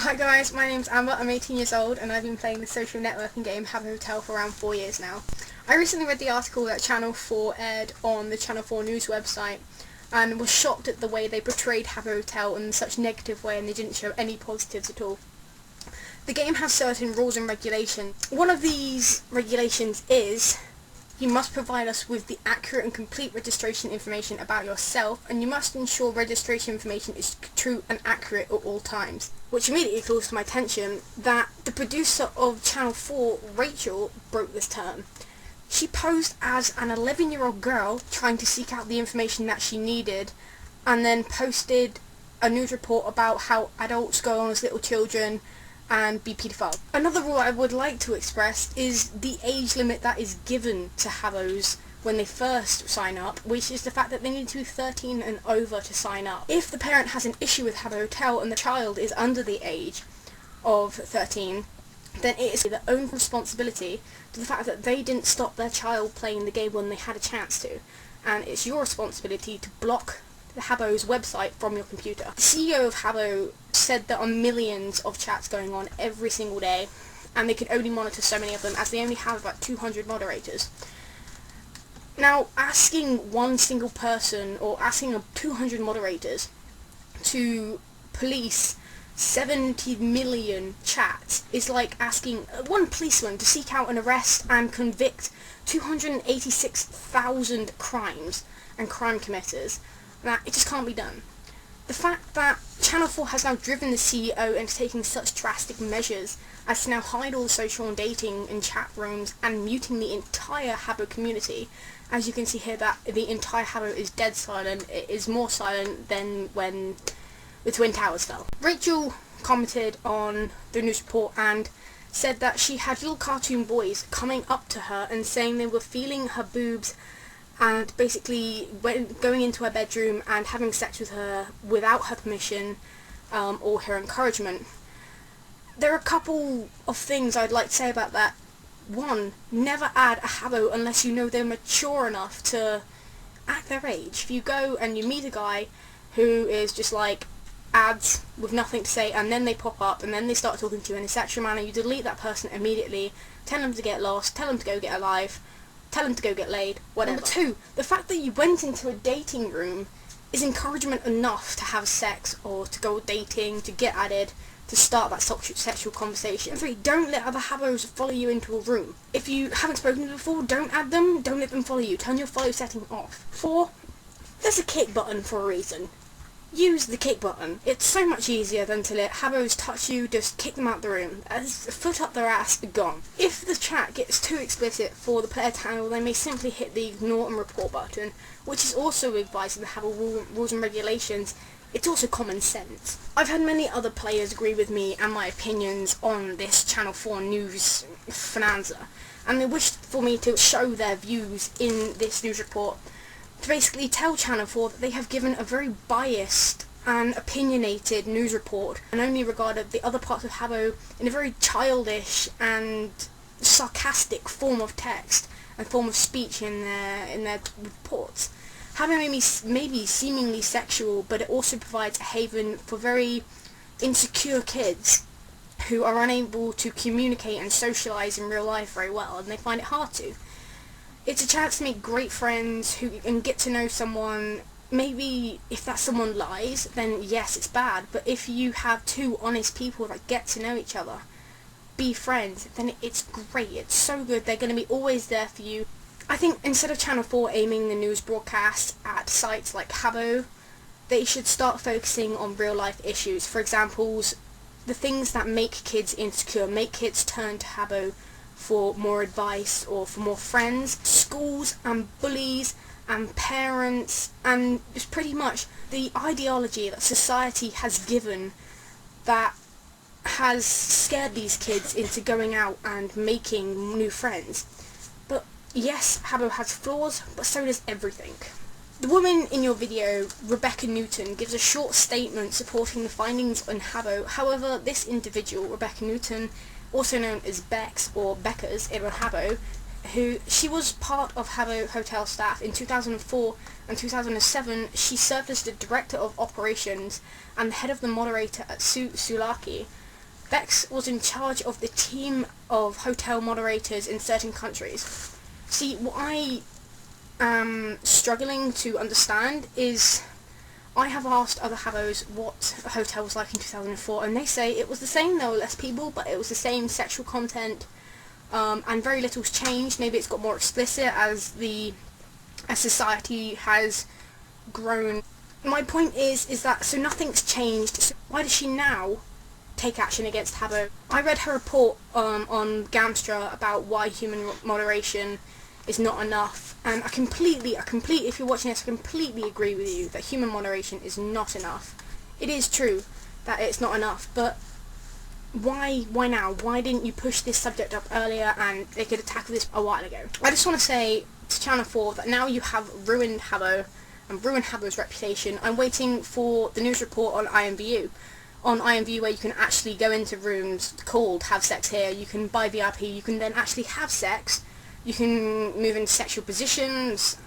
Hi guys, my name's Amber, I'm 18 years old and I've been playing the social networking game Habbo Hotel for around 4 years now. I recently read the article that Channel 4 aired on the Channel 4 news website and was shocked at the way they portrayed Habbo Hotel in such a negative way and they didn't show any positives at all. The game has certain rules and regulations. One of these regulations is you must provide us with the accurate and complete registration information about yourself, and you must ensure registration information is true and accurate at all times. Which immediately calls to my attention that the producer of Channel 4, Rachel, broke this term. She posed as an 11-year-old girl trying to seek out the information that she needed, and then posted a news report about how adults go on as little children and be paedophile. Another rule I would like to express is the age limit that is given to Habbos when they first sign up, which is the fact that they need to be 13 and over to sign up. If the parent has an issue with Habbo Hotel and the child is under the age of 13, then it is their own responsibility to the fact that they didn't stop their child playing the game when they had a chance to, and it's your responsibility to block the Habbo's website from your computer. The CEO of Habbo said there are millions of chats going on every single day, and they can only monitor so many of them as they only have about 200 moderators. Now, asking one single person or asking 200 moderators to police 70 million chats is like asking one policeman to seek out and arrest and convict 286,000 crimes and crime committers. That it just can't be done. The fact that Channel 4 has now driven the CEO into taking such drastic measures as to now hide all the social and dating and chat rooms and muting the entire Habbo community. As you can see here, that the entire Habbo is dead silent. It is more silent than when the Twin Towers fell. Rachel commented on the news report and said that she had little cartoon boys coming up to her and saying they were feeling her boobs and basically going into her bedroom and having sex with her without her permission or her encouragement. There are a couple of things I'd like to say about that. One, never add a Habbo unless you know they're mature enough to act their age. If you go and you meet a guy who is just like ads with nothing to say and then they pop up and then they start talking to you in a sexual manner, you delete that person immediately, tell them to get lost, tell them to go get a life, tell them to go get laid, whatever. Number two, the fact that you went into a dating room is encouragement enough to have sex or to go dating, to get added, to start that sexual conversation. And three, don't let other Habbos follow you into a room. If you haven't spoken to them before, don't add them, don't let them follow you. Turn your follow setting off. 4, there's a kick button for a reason. Use the kick button. It's so much easier than to let Habbos touch you, just kick them out the room. As a foot up their ass, gone. If the chat gets too explicit for the player to handle, they may simply hit the ignore and report button, which is also advised in the Habbo rules and regulations. It's also common sense. I've had many other players agree with me and my opinions on this Channel 4 news bonanza, and they wished for me to show their views in this news report to basically tell Channel 4 that they have given a very biased and opinionated news report and only regarded the other parts of Habbo in a very childish and sarcastic form of text and form of speech in their reports. Habbo may be seemingly sexual, but it also provides a haven for very insecure kids who are unable to communicate and socialise in real life very well, and they find it hard to. It's a chance to make great friends and get to know someone. Maybe if that someone lies, then yes, it's bad. But if you have two honest people that get to know each other, be friends, then it's great. It's so good. They're going to be always there for you. I think instead of Channel 4 aiming the news broadcast at sites like Habbo, they should start focusing on real life issues. For example, the things that make kids insecure, make kids turn to Habbo for more advice or for more friends, schools and bullies and parents, and just pretty much the ideology that society has given that has scared these kids into going out and making new friends. But yes, Habbo has flaws, but so does everything. The woman in your video, Rebecca Newton, gives a short statement supporting the findings on Habbo. However, this individual, Rebecca Newton, also known as Bex or Beckers in Habbo, she was part of Habbo Hotel staff in 2004 and 2007. She served as the Director of Operations and the head of the moderator at Sulaki. Vex was in charge of the team of hotel moderators in certain countries. See, what I am struggling to understand is, I have asked other Habbos what a hotel was like in 2004, and they say it was the same. There were less people, but it was the same sexual content, and very little's changed. Maybe it's got more explicit as society has grown. My point is that, so nothing's changed. So why does she now take action against Habbo? I read her report on Gamstra about why human moderation is not enough, and I completely, if you're watching this, I completely agree with you that human moderation is not enough. It is true that it's not enough, but why now? Why didn't you push this subject up earlier, and they could have tackled this a while ago? I just want to say to Channel 4 that now you have ruined Habbo and ruined Habbo's reputation. I'm waiting for the news report on IMVU. On IMVU, where you can actually go into rooms called Have Sex Here, you can buy VIP, you can then actually have sex, you can move into sexual positions.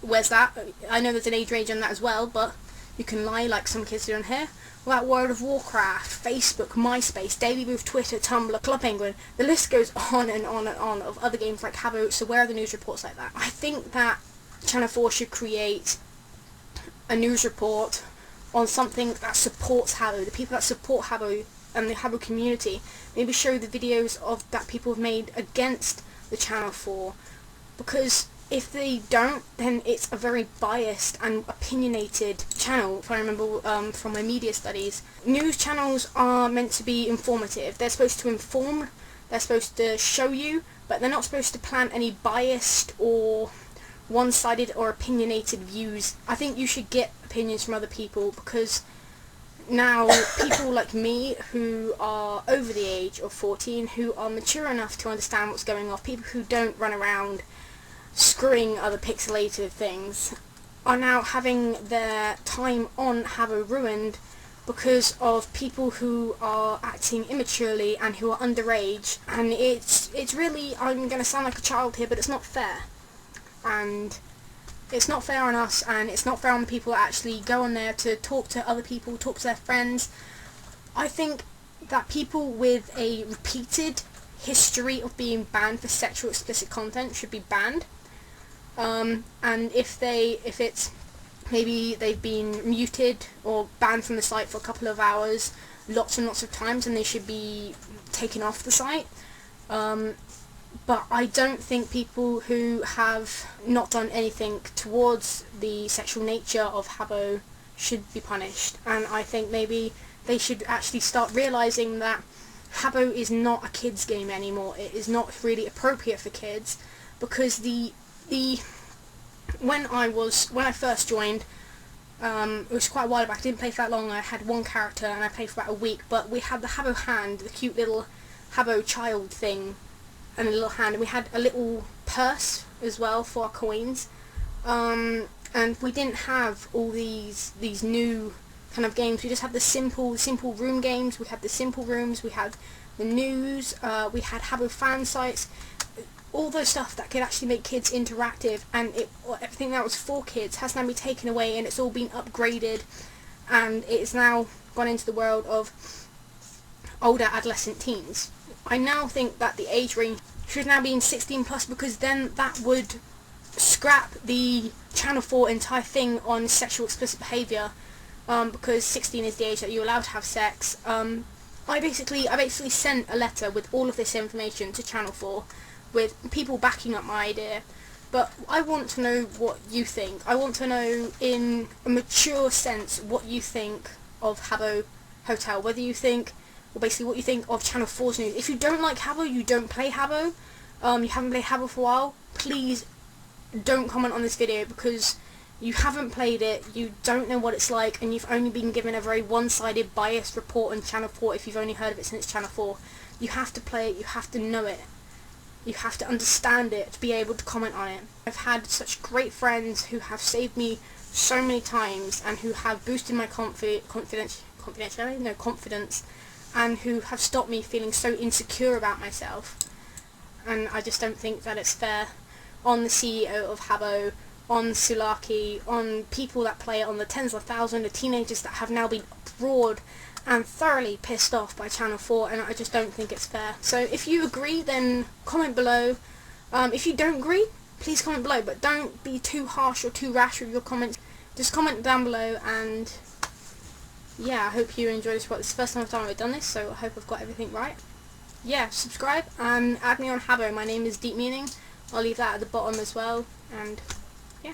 Where's that? I know there's an age range on that as well, but you can lie like some kids do on here. What about World of Warcraft, Facebook, MySpace, Daily Move, Twitter, Tumblr, Club Penguin? The list goes on and on and on of other games like Habbo, so where are the news reports like that? I think that Channel 4 should create a news report on something that supports Habbo, the people that support Habbo and the Habbo community. Maybe show the videos of that people have made against the Channel 4, because if they don't, then it's a very biased and opinionated channel. If I remember from my media studies, news channels are meant to be informative. They're supposed to inform, they're supposed to show you, but they're not supposed to plant any biased or one-sided or opinionated views. I think you should get opinions from other people, because now people like me who are over the age of 14, who are mature enough to understand what's going on, people who don't run around screwing other pixelated things, are now having their time on Habbo ruined because of people who are acting immaturely and who are underage. And it's really, I'm going to sound like a child here, but it's not fair. And it's not fair on us, and it's not fair on the people that actually go on there to talk to other people, talk to their friends. I think that people with a repeated history of being banned for sexual explicit content should be banned. And if it's maybe they've been muted or banned from the site for a couple of hours, lots and lots of times, and they should be taken off the site. But I don't think people who have not done anything towards the sexual nature of Habbo should be punished. And I think maybe they should actually start realising that Habbo is not a kids game anymore. It is not really appropriate for kids, because when I first joined, it was quite a while back. I didn't play for that long. I had one character and I played for about a week, but we had the Habbo hand, the cute little Habbo child thing, and a little hand, and we had a little purse as well for our coins, and we didn't have all these new kind of games. We just had the simple room games. We had the simple rooms, we had the news, we had Habbo fan sites, all those stuff that could actually make kids interactive, and everything that was for kids has now been taken away, and it's all been upgraded, and it's now gone into the world of older adolescent teens. I now think that the age range should now be in 16 plus, because then that would scrap the Channel 4 entire thing on sexual explicit behaviour, because 16 is the age that you're allowed to have sex. I basically sent a letter with all of this information to Channel 4, with people backing up my idea. But I want to know what you think. I want to know, in a mature sense, what you think of Habbo Hotel. Whether you think, or basically what you think of Channel 4's news. If you don't like Habbo, you don't play Habbo, you haven't played Habbo for a while, please don't comment on this video, because you haven't played it, you don't know what it's like, and you've only been given a very one-sided, biased report on Channel 4 if you've only heard of it since Channel 4. You have to play it, you have to know it. You have to understand it to be able to comment on it. I've had such great friends who have saved me so many times, and who have boosted my confidence, and who have stopped me feeling so insecure about myself. And I just don't think that it's fair on the CEO of Habbo, on Sulaki, on people that play it, on the tens of thousands of teenagers that have now been abroad and thoroughly pissed off by Channel 4, and I just don't think it's fair. So if you agree, then comment below. If you don't agree, please comment below, but don't be too harsh or too rash with your comments. Just comment down below, and yeah, I hope you enjoy this. It's the first time I've done this, so I hope I've got everything right. Yeah, subscribe and add me on Habbo. My name is Deep Meaning. I'll leave that at the bottom as well, and yeah.